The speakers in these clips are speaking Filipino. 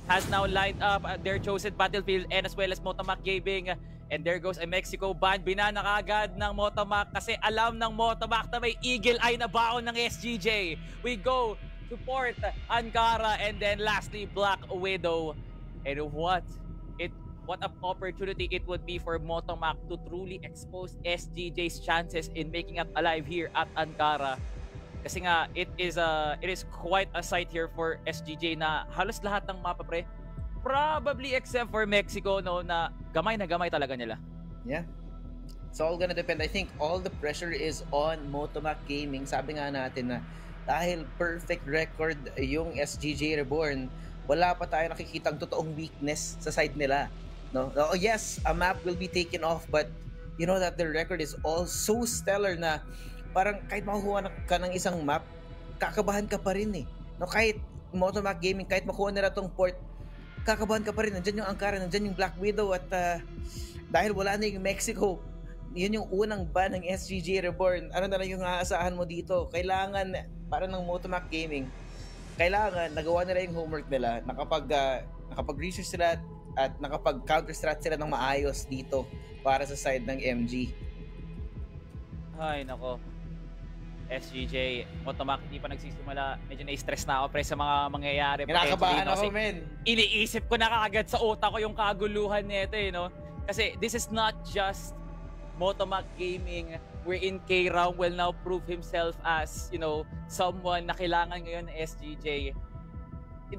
has now lined up their chosen battlefield and as well as Motomac Gaming. And there goes a Mexico ban. Binana kagad ng Motomac kasi alam ng Motomac na may eagle eye na baon ng SGJ. We go support Ankara and then lastly Black Widow. And what an opportunity it would be for Motomac to truly expose SGJ's chances in making it alive here at Ankara. Kasi nga, it is quite a sight here for SGJ na halos lahat ng mapa pre, probably except for Mexico, no, na gamay talaga nila. Yeah. It's all gonna depend. I think all the pressure is on Motomac Gaming. Sabi nga natin na dahil perfect record yung SGJ Reborn, wala pa tayo nakikitang totoong weakness sa side nila. No? Oh, yes, a map will be taken off, but you know that the record is all so stellar na parang kahit makuha ka ng isang map, kakabahan ka pa rin eh. No, kahit Motomac Gaming, kahit makuha nila tong port, kakabahan ka pa rin. Nandyan yung Ankara, nandyan yung Black Widow at dahil wala na yung Mexico, yun yung unang ban ng SGJ Reborn. Ano na lang yung aasahan mo dito? Kailangan, para ng Motomac Gaming, kailangan nagawa nila yung homework nila, nakapag-research sila at nakapag-counter-strat sila ng maayos dito para sa side ng MG. Ay, nako. SGJ, Motomac, hindi pa nagsisimula. Medyo na-stress na ako pre sa mga mangyayari. Kinakabahan ako, men. Iniisip ko na kaagad sa utak ko yung kaguluhan nito eh, no? Kasi this is not just Motomac Gaming wherein K-Ram will now prove himself as, you know, someone na kailangan ngayon ng SGJ.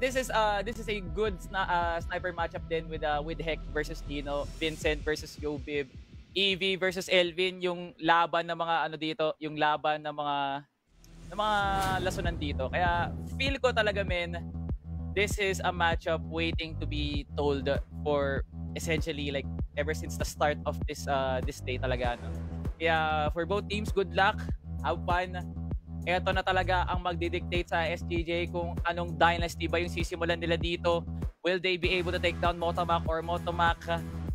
This is a good sniper matchup din with Heck versus Tino, Vincent versus Yobib, EV versus Elvin, yung laban ng mga ano dito, yung laban ng mga lasunan dito. Kaya feel ko talaga, men, this is a matchup waiting to be told for essentially like ever since the start of this day talaga, no? Kaya for both teams, good luck, have fun. Ito na talaga ang magdidictate sa SGJ kung anong dynasty ba yung sisimulan nila dito. Will they be able to take down Motomac, or Motomac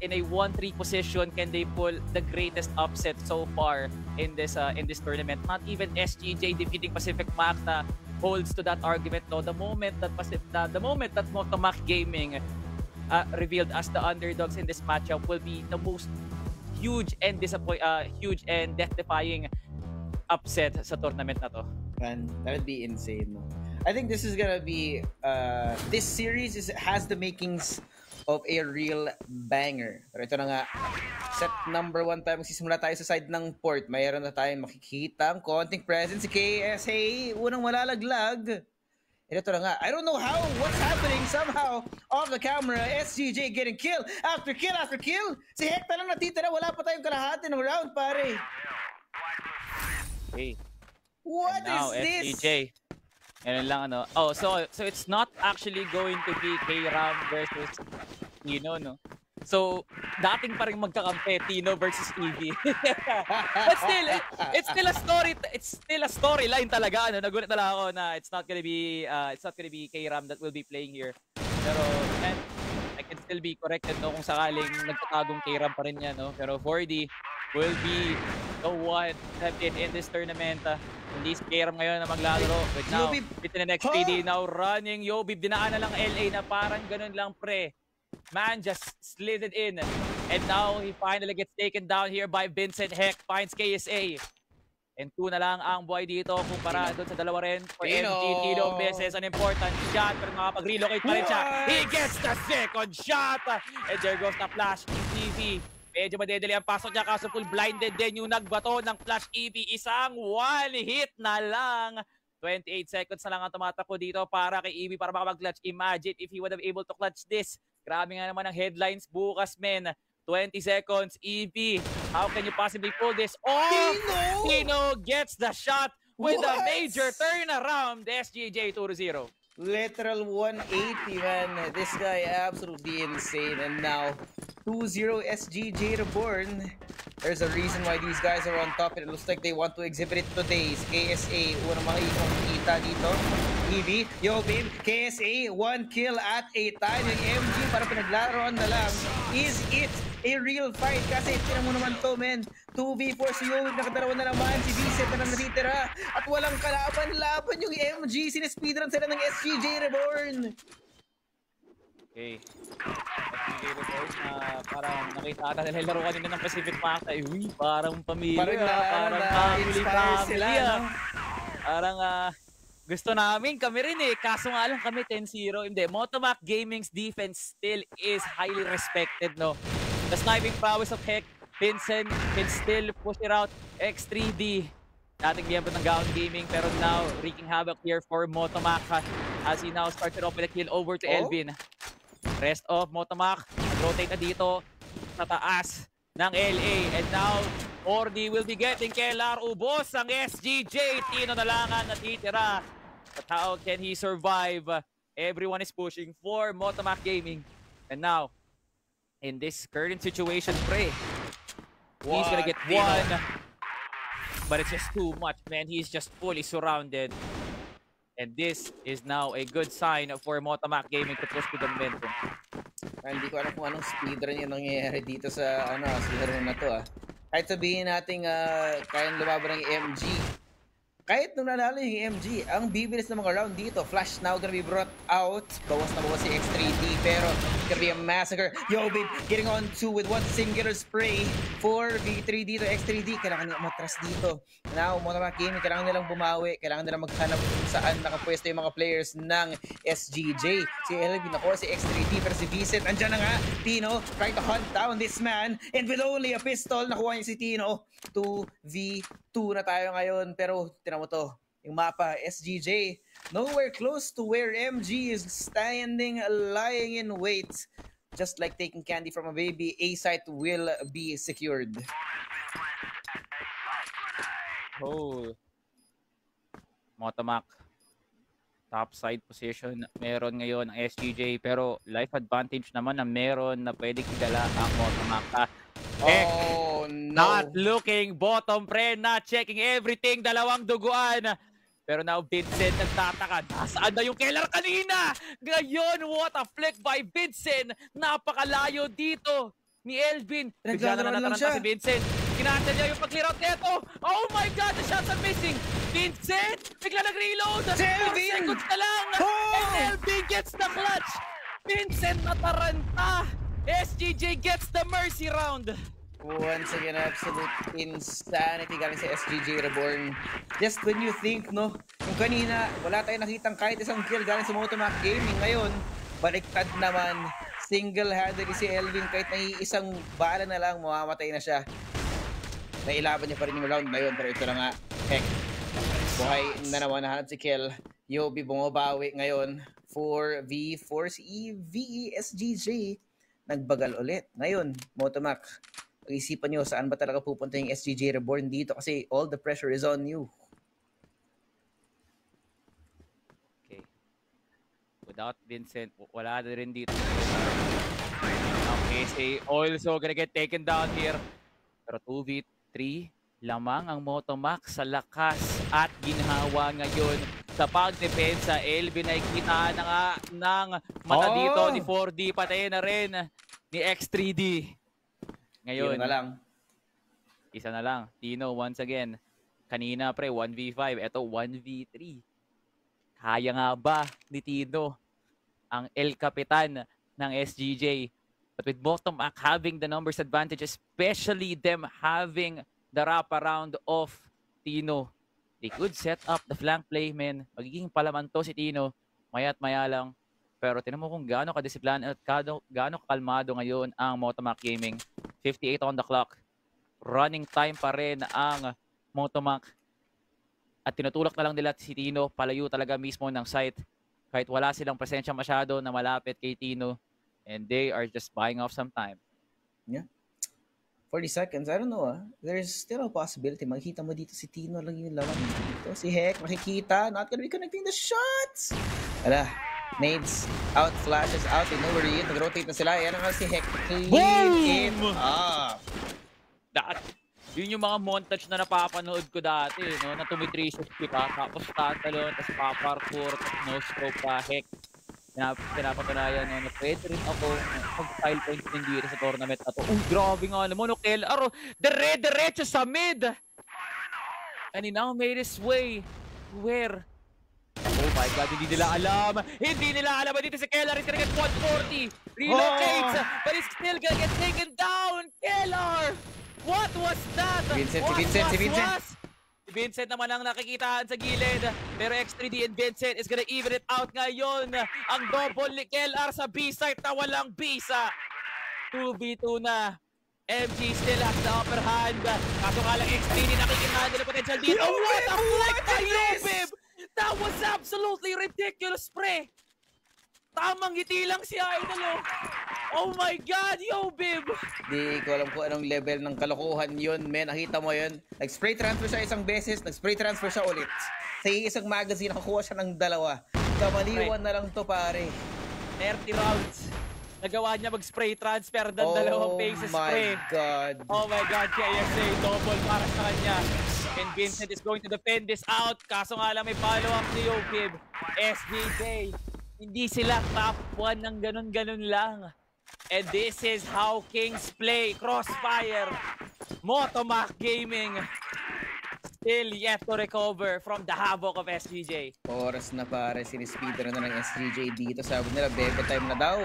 in a 1-3 position, can they pull the greatest upset so far in this tournament? Not even SGJ defeating Pacific Magna holds to that argument. No, the moment that Motomac Gaming revealed as the underdogs in this matchup will be the most huge and death-defying upset sa tournament na to. Man, that would be insane. I think this is gonna be this series has the makings of a real banger. Pero ito na nga, set number 1 tayo. Magsisimula tayo sa side ng port. Mayroon na tayong makikita ang konting presence si KSA. Unang malalaglag. Ito na nga, I don't know what's happening. Somehow, off the camera, SGJ getting kill after kill after kill. Si Heck na lang natitira. Wala pa tayong kalahati ng round, pare. Hey. What is this? SGJ. Ganun lang ano. Oh, so it's not actually going to be K-Ram versus Tino, no? So, dating pa rin magkakampi, Tino versus EV. But still, it's still a storyline talaga, ano? Nagulat na lang ako na it's not gonna be K-Ram that will be playing here. Pero, and I can still be corrected, no, kung sakaling nagtatagong K-Ram pa rin yan, no? Pero 4D will be the one champion in this tournament. Hindi si K-Ram ngayon na maglalaro. But now, within the next PD, now running Yobib. Dinaan na lang LA na parang ganun lang, pre. Man just slid it in. And now, he finally gets taken down here by Vincent. Heck finds KSA. And 2 na lang ang buhay dito kumpara doon sa dalawa rin. For MG, Tino misses an important shot. Pero makapag-relocate pa rin siya. He gets the second shot. And there goes the flash. EV. Medyo madedali ang pasok niya kaso full blinded din yung nagbato ng flash EV. Isang 1 hit na lang. 28 seconds na lang ang tumatakbo dito para kay EV para makapag-clutch. Imagine if he would have able to clutch this. Grabe nga naman ang headlines bukas, men. 20 seconds, EV. How can you possibly pull this off? Tino gets the shot with a major turnaround. SGJ 2-0. Literal 180, man. This guy absolutely insane. And now, 2-0 SGJ Reborn. There's a reason why these guys are on top. It looks like they want to exhibit it today. KSA, unang makikita dito. EV, Yobib, KSA, 1 kill at a time. Yung MG, para pinaglaroan na lang. Is it a real fight? Kasi tinan mo naman to, men. 2v4 si Yobib, nakadalawa na naman. Si Vincent na lang natitira. At walang kalaban-laban yung MG. Sinespeedrun sila ng SGJ Reborn. Okay. SGJ Reports na parang nakita ata nila yung laro kanina ng Pacific Pacta. Uy, parang pamilya. Parang family sila, no? Parang gusto namin, kami rin eh. Kaso nga lang kami 10-0. Hindi, Motomac Gaming's defense still is highly respected, no? The sniping prowess of Heck, Vincent can still push it out. X3D, dating miyembro ng Gaon Gaming, pero now wreaking havoc here for Motomac as he now started off with a kill over to Elvin. Rest of Motomac, rotate na dito sa taas ng LA. And now, 4D will be getting Kellar. Ubos ang SGJ. Tino na lang ang natitira. But how can he survive? Everyone is pushing for Motomac Gaming. And now, in this current situation, Pre, he's gonna get one. But it's just too much, man. He's just fully surrounded. And this is now a good sign for Motomac Gaming to push to the momentum. Hindi ko alam kung anong speedrun yung nangyayari dito sa sa laro na to Kahit sabihin natin kayang lumaban ng MG. Kahit nung nanalo yung MG, ang bibilis ng mga round dito. Flash now gonna be brought out. Bawas na bawas si X3D, pero gonna be a massacre. Yo, babe, getting on two with one singular spray for V3 dito. X3D, kailangan nila matras dito. Now, Motomac Gaming, kailangan nilang bumawi. Kailangan nilang maghanap kung saan nakapwesto yung mga players ng SGJ. Si Elvin, ako, si X3D, pero si Vincent, andyan na nga. Tino, trying to hunt down this man. And with only a pistol, nakuha niya si Tino. 2v2 na tayo ngayon, pero tinan mo to, yung mapa, SGJ, nowhere close to where MG is standing, lying in wait. Just like taking candy from a baby, A site will be secured. Oh, Motomac, top side position, meron ngayon ang SGJ, pero life advantage naman na meron na pwedeng idala ang Motomac. Oh, no. Not looking bottom, Pre, not checking everything, dalawang duguan. Pero now Vincent nagtataka, nasaan na yung Kellar kanina? Ngayon, what a flick by Vincent. Napakalayo dito ni Elvin. Bigla na nataranta si Vincent. Kinansel niya yung pag-clear out neto. Oh my God, the shots are missing. Vincent, bigla nag-reload. 4 seconds na lang. And Elvin gets the clutch. Vincent nataranta. SGJ gets the mercy round. Once again, absolute insanity galing sa SGJ Reborn. Just when you think, no, yung kanina, wala tayong nakitang kahit isang kill galing sa Motomac Gaming. Ngayon, baliktad naman. Single-handedly si Elvin, kahit may isang bala na lang, mamamatay na siya. Nailaban niya pa rin yung round na yun, pero ito na nga, heck. Buhay na naman nahanap si Kill. Yobi bumabawi ngayon. 4v4 si VESGJ. Nagbagal ulit. Ngayon, Motomac, pag-isipan nyo saan ba talaga pupunta yung SGJ Reborn dito kasi all the pressure is on you. Okay. Without Vincent, wala na rin dito. Okay, also gonna get taken down here. Pero 2v3 lamang ang Motomac sa lakas at ginhawa ngayon sa pagdepensa. Elvin ay kita na nga ng mata dito ni 4D, patay na rin ni X3D. Ngayon, isa na lang. Tino once again. Kanina pre, 1v5. Ito 1v3. Kaya nga ba ni Tino ang El Capitan ng SGJ? But with Motomac having the numbers advantage, especially them having the wraparound of Tino, they could set up the flank play, man. Magiging palaman to si Tino, maya't maya lang. Pero tinan mo kung gaano kadisiplin at gaano kalmado ngayon ang Motomac Gaming. 58 on the clock. Running time pa rin ang Motomac. At tinutulak na lang nila si Tino, palayo talaga mismo ng site. Kahit wala silang presensya masyado na malapit kay Tino. And they are just buying off some time. Yeah. 40 seconds, I don't know There's still a possibility. Makikita mo dito si Tino lang yung lawan dito. Si Heck, makikita. Not gonna be connecting the shots. Wala. Nades out, flashes out. They know where he is. Nag-rotate na sila. Yan ang si Heck. Clean it up. Yun yung mga montage na napapanood ko dati, no? Na tumi-360 pa, tapos tatalon, tapos paparkour, tapos no-scope pa, Heck. Pinapatunayan no, na pwede rin ako mag-file points din dito sa tournament na to. Grabe nga naman, no, Kellar, dire-diretso sa mid! And he now made his way where my God, hindi nila alam. Hindi nila alam. Dito si Kellar is gonna get 140. Relocates, but he's still gonna get taken down. Kellar! What was that? Si Vincent naman ang nakikitaan sa gilid. Pero X3D and Vincent is gonna even it out ngayon. Ang double ni Kellar sa B-site na walang bisa. 2v2 na. MG still has the upper hand. Kaso nga lang X3D nakikitaan ng potential dito. What a flick by Yobib! That was absolutely ridiculous, pre. Tamang ngiti lang si Idol. Oh my God, Yobib! Di ko alam kung anong level ng kalokohan yun, men. Nakita mo yun? Nag-spray transfer siya isang beses, nag-spray transfer siya ulit. Sa isang magazine, nakakuha siya ng dalawa. Kamaliwan na lang to, pare. 30 rounds. Nagawa niya mag-spray transfer ng dalawang faces spray. God. Oh my God, KSA, double para sa kanya. And Vincent is going to defend this out. Kaso nga lang may follow-up ni Yobib. SGJ, hindi sila top 1 ng ganun-ganun lang. And this is how Kings play. Crossfire. Motomac Gaming still yet to recover from the havoc of SGJ. Oras na, pare. Sinispeeder na ng SGJ dito. Sabi nila, bebe time na daw.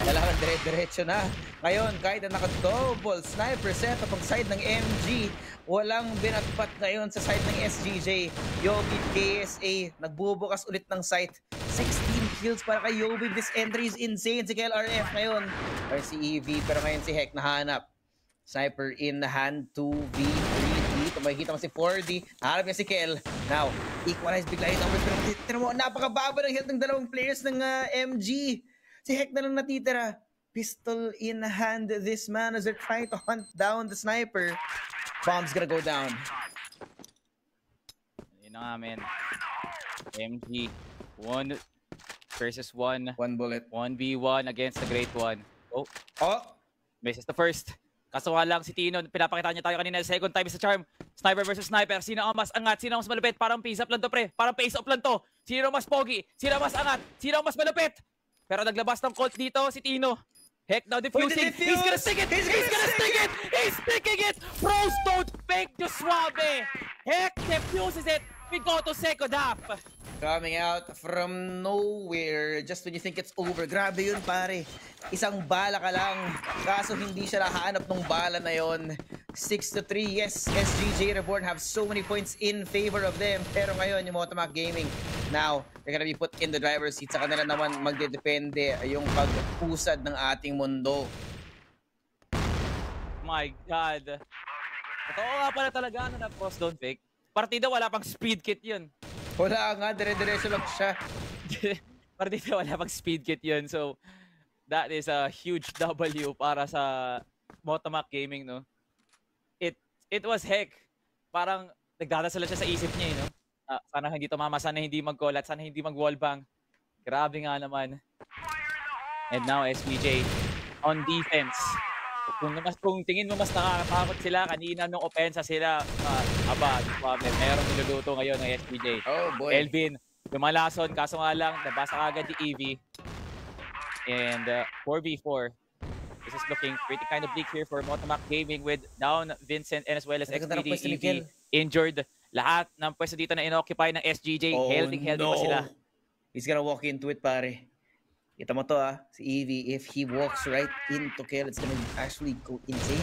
Kailangan dire-diretso na. Ngayon, kahit na naka-double sniper set up ang side ng MG, walang binatpat ngayon sa side ng SGJ. Yobib KSA, nagbubukas ulit ng site. 16 kills para kay Yobib. This entry is insane. Si KLRF ngayon. Or si EV, pero ngayon si Heck nahanap. Sniper in the hand, 2v3 dito. Makikita mo si 4D. Nahanap niya si Kel. Now, equalize bigla yung numbers. Pero tira mo, napakababa ng health ng dalawang players ng MG. Si Heck na lang natitira. Pistol in hand, this man as they're trying to hunt down the sniper. Bomb's gonna go down. Yun na nga, men. MG, 1 versus 1. 1 bullet. 1v1 against the Great One. Oh, misses the first. Kaso nga lang si Tino, pinapakita niya tayo kanina second time sa charm. Sniper versus sniper. Sino ang mas angat? Sino ang mas malupit? Parang face up lang to, pre. Parang face up lang to. Sino ang mas pogi? Sino ang mas angat? Sino ang mas malupit? Pero naglabas ng Colt dito si Tino. Heck now defusing. He's gonna stick it! He's gonna stick it! He's sticking it! Pros don't fake the Suave. Heck defuses it. We go to second half. Coming out from nowhere just when you think it's over. Grabe yun, pare. Isang bala ka lang. Kaso hindi siya nakahanap ng bala na yon. 6-3. Yes, SGJ Reborn have so many points in favor of them. Pero ngayon, yung Motomac Gaming, now, they're gonna be put in the driver's seat. Sa kanila naman magdedepende yung pag-usad ng ating mundo. My God. Totoo nga pala talaga na pros don't fake. Partida wala pang speed kit yun. Wala nga, dire-diretso lang siya. Partida wala pang speed kit yun. So, that is a huge W para sa Motomac Gaming, no? It was Heck. Parang nagdadasal siya sa isip niya, no? Sana hindi tumama, sana hindi mag-collat, sana hindi mag-wallbang. Grabe nga naman. And now, SPJ on defense. Kung tingin mo mas nakakatakot sila, kanina nung opensa sila, merong niluluto ngayon ng SPJ. Oh boy. Elvin, lumalason, kaso nga lang, nabasa agad ni EV. And 4v4. This is looking pretty kind of bleak here for Motomac Gaming with down Vincent and as well as XPD EV injured. Lahat ng pwesto dito na inoccupy ng SGJ. Healthy pa sila. He's gonna walk into it, pare. Kita mo to, si EV, if he walks right into kill, it's gonna actually go insane.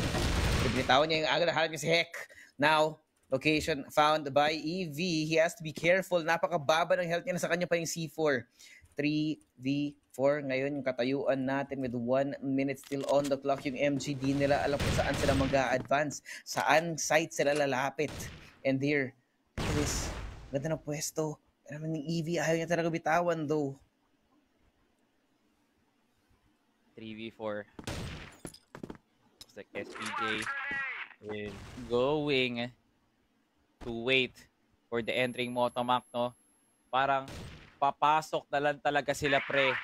Binitawan niya yung agad, nahanap niya si Heck. Now, location found by EV. He has to be careful. Napakababa ng health niya, nasa kanya pa yung C4. 3v4 ngayon yung katayuan natin with 1 minute still on the clock. Yung MGD nila alam kung saan sila mag-a-advance, saan site sila lalapit. And here, this ganda ng pwesto. Alam ni EV, ayaw niya talaga bitawan though. 3v4. Looks like SPJ is going to wait for the entering Motomac, no? Parang papasok na lang talaga sila, pre.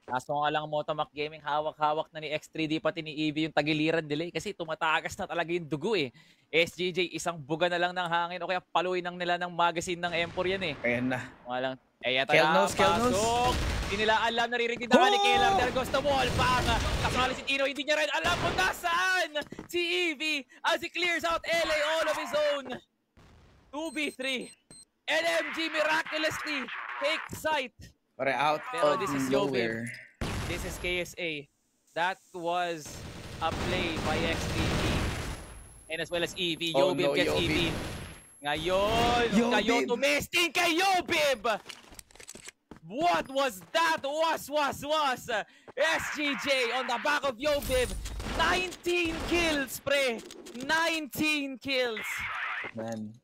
Kaso nga lang Motomac Gaming, hawak-hawak na ni X3D pati ni EV yung tagiliran delay kasi tumatagas na talaga yung dugo eh. SGJ, isang buga na lang ng hangin o kaya paluin ng nila ng magazine ng Empor yan eh. Ayan na. Walang, eto na, pasok. Hindi nila alam, naririnig na ni Kellar. There goes the wall, bang! Kasali si Tino, hindi niya rin alam kung nasaan si EV as he clears out LA all of his own. 2v3. NMG miraculously fake sight. But out Pero of this is nowhere. This is KSA. That was a play by X3D. And as well as EV. Oh, Yobib no, gets Yobib. EV. Ngayon, Yobib. kayo tumesting kay Yobib! What was that? Was. SGJ on the back of Yobib. 19 kills, pre. 19 kills. Man.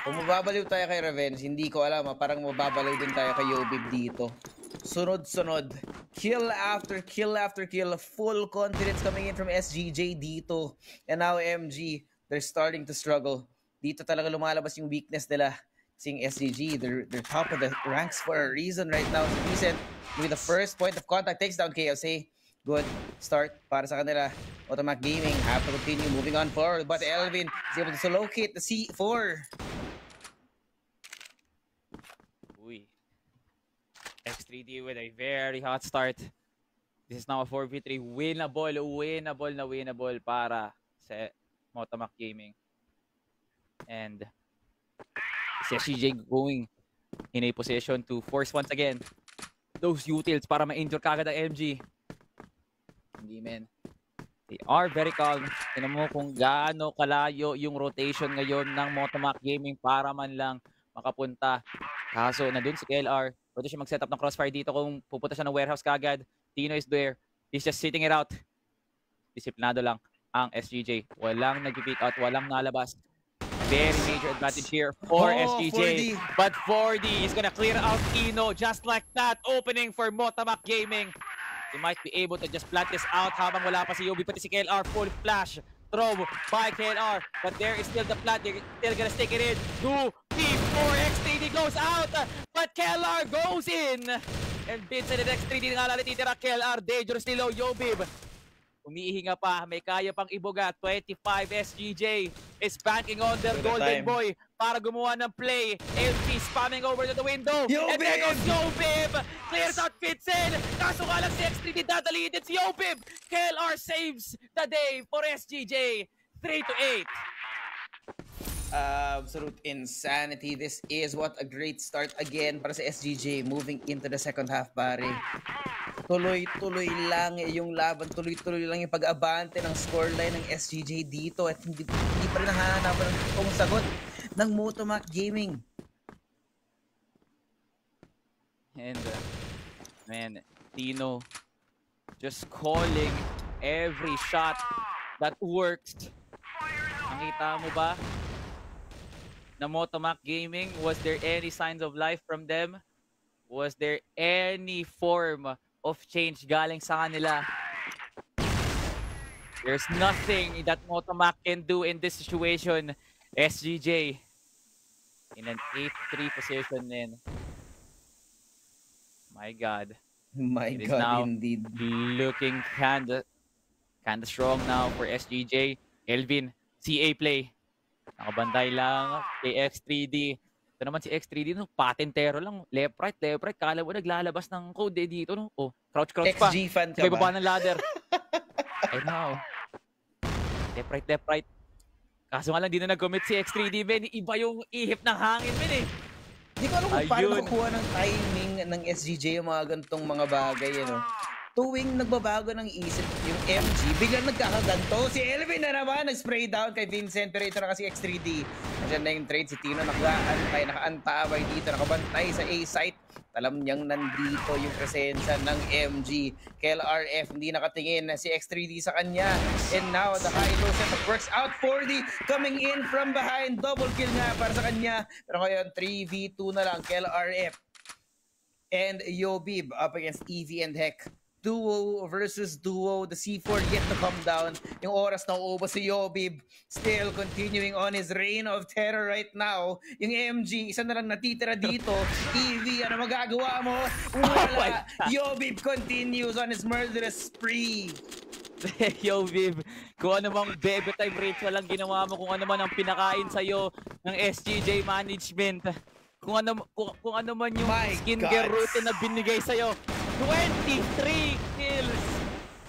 Kung mababaliw tayo kay Revenge, hindi ko alam. Parang mababaliw din tayo kay Yobib dito. Sunod-sunod. Kill after kill after kill. Full confidence coming in from SGJ dito. And now MG, they're starting to struggle. Dito talaga lumalabas yung weakness nila. Seeing SGG, they're top of the ranks for a reason right now. So Decent with the first point of contact takes down KSA. Good start para sa kanila. Motomac Gaming have to continue moving on forward. But Elvin is able to locate the C4. Uy. X3D with a very hot start. This is now a 4v3. Winnable para sa Motomac Gaming. And si SGJ going in a position to force once again those utils para ma-injure kagad ang MG. Hindi, men. They are very calm. Tignan mo kung gaano kalayo yung rotation ngayon ng Motomac Gaming para man lang makapunta. Kaso, nandun si KLR. Pwede siya mag-setup ng crossfire dito kung pupunta siya ng warehouse kagad. Tino is there. He's just sitting it out. Disiplinado lang ang SGJ. Walang nag-pick out, walang nalabas. Very major advantage here for SGJ. 4D. But 4D is gonna clear out Tino just like that. Opening for Motomac Gaming. He might be able to just plant this out habang wala pa si Yobi, pati si KLR. Full flash throw by KLR. But there is still the plant. They're still gonna stick it in. 2P4 X3D goes out. But KLR goes in. And Vincent and X3D nga lalititira. KLR dangerously low. Yobib umiihinga pa, may kaya pang ibuga. 25 SGJ is banking on their golden boy para gumawa ng play. LP spamming over to the window. And there goes Yobib. Clears out Vincent. Kaso nga lang si X3D dadalihin din si Yobib. KLR saves the day for SGJ. 3-8. Absolute insanity. This is what a great start again para sa SGJ moving into the second half, pare. Tuloy-tuloy lang yung laban, tuloy-tuloy lang yung pag-abante ng scoreline ng SGJ dito at hindi pa rin nahahanapan ng totoong sagot ng Motomac Gaming. And man, Tino just calling every shot that works. Nakita mo ba na Motomac Gaming? Was there any signs of life from them? Was there any form of change galing sa kanila? There's nothing that Motomac can do in this situation. SGJ in an 8-3 position then. My God. My It is God, now indeed. looking kinda strong now for SGJ. Elvin, CA play. Nakabanday lang kay X3D. Ito naman si X3D, no? Patentero lang. Left, right. Kala mo naglalabas ng code dito, no? Oh, crouch pa. XG fan ka Sabay ba? baba ng ladder. Ay, now. Left, right. Kaso nga lang, di na nag-commit si X3D, Ben. Iba yung ihip ng hangin, Ben, eh. Hindi ko alam kung paano nakukuha ng timing ng SGJ yung mga gantong mga bagay, ano. Tuwing nagbabago ng isip yung MG, biglang nagkakaganto. Si Elvin na naman, nag-spray down kay Vincent, pero ito na kasi X3D. Nandiyan na yung trade, si Tino nakaantabay dito, nakabantay sa A-site. Alam niyang nandito yung presensya ng MG. KLRF, hindi nakatingin si X3D sa kanya. And now, the high-low setup works out. 4D coming in from behind. Double kill nga para sa kanya. Pero ngayon, 3v2 na lang. KLRF and Yobib up against EV and Heck. Duo versus duo. The C4 yet to come down. Yung oras na uubos si Yobib. Still continuing on his reign of terror right now. Yung MG, isa na lang natitira dito. EV, ano magagawa mo? Wala. Yobib continues on his murderous spree. Yobib, kung ano mang baby time ritual ang ginawa mo, kung ano man ang pinakain sa'yo ng SGJ management. Kung ano man yung skincare routine na binigay sa'yo. 23 kills.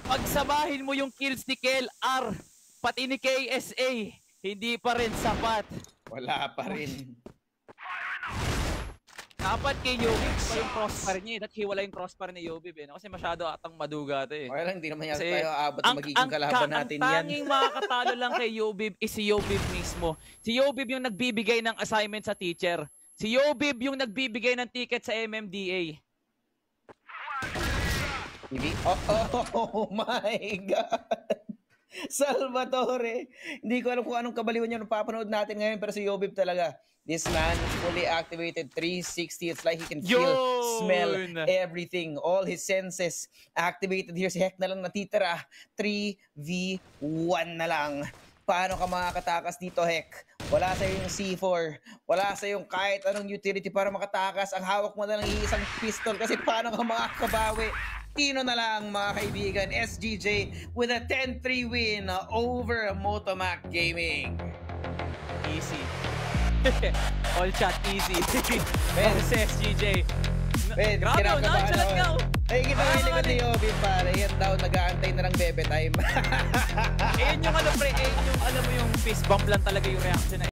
Pagsabahin mo yung kills ni KLR, pati ni KSA, hindi pa rin sapat. Wala pa rin. Dapat kay Yobib pa yung crossbar niya eh. Dapat hiwala yung crossbar ni Yobib eh. Kasi masyado atang maduga to eh. Okay lang, hindi naman yata Kasi tayo aabot na magiging kalaban natin ang yan. tanging makakatalo lang kay Yobib is si Yobib mismo. Si Yobib yung nagbibigay ng assignment sa teacher. Si Yobib yung nagbibigay ng ticket sa MMDA. Oh my God! Salvatore! Hindi ko alam kung anong kabaliwan yung napapanood natin ngayon, pero si Yobib talaga. This man fully activated 360. It's like he can feel, smell, everything. All his senses activated here. Si Hek na lang natitira. 3v1 na lang. Paano ka makakatakas dito, Hek? Wala sa yung C4. Wala sa yung kahit anong utility para makatakas. Ang hawak mo na lang iisang pistol kasi paano ka makakabawi? Tino na lang mga kaibigan. SGJ with a 10-3 win over Motomac Gaming. Easy. All shot easy. Men, si SGJ. Men, Grabe, nonchalant nga. Ay, kita may likod ni Yobi, pare. Yan daw, nag-aantay na ng bebe time. Ayun yung ano, pre. Ayun yung, alam mo yung fist bump lang talaga yung reaction na